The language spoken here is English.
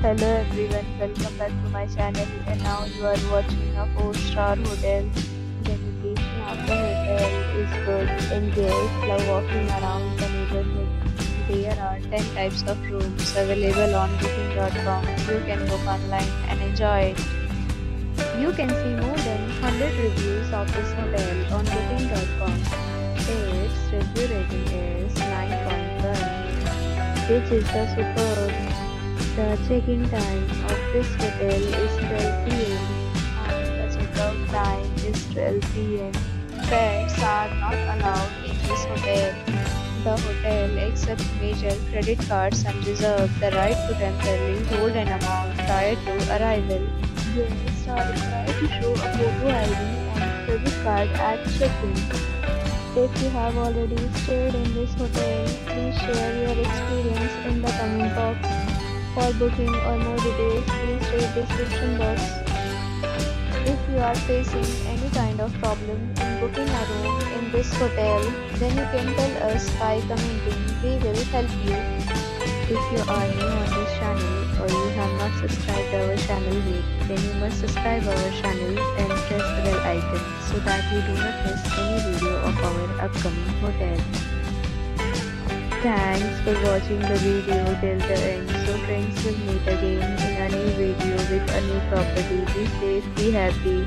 Hello everyone, welcome back to my channel and now you are watching a 4-star hotel. The location of the hotel is good and guests love walking around the neighborhood. There are 10 types of rooms available on booking.com. You can book online and enjoy it. You can see more than 100 reviews of this hotel on booking.com. Its review rating is 9.1, which is the superb. The check-in time of this hotel is 12 p.m. and the check-out time is 12 p.m. Pets are not allowed in this hotel. The hotel accepts major credit cards and reserves the right to temporarily hold an amount prior to arrival. Guests are required to show a photo ID and credit card at check-in. If you have already stayed in this hotel, please share your experience in the comment box. For booking or more details, please read description box. If you are facing any kind of problem in booking a room in this hotel, then you can tell us by commenting. We will help you. If you are new on this channel or you have not subscribed our channel yet, then you must subscribe our channel and press the bell icon so that you do not miss any video of our upcoming hotel. Thanks for watching the video till the end. So friends, will meet again in a new video with a new property. Be safe, be happy.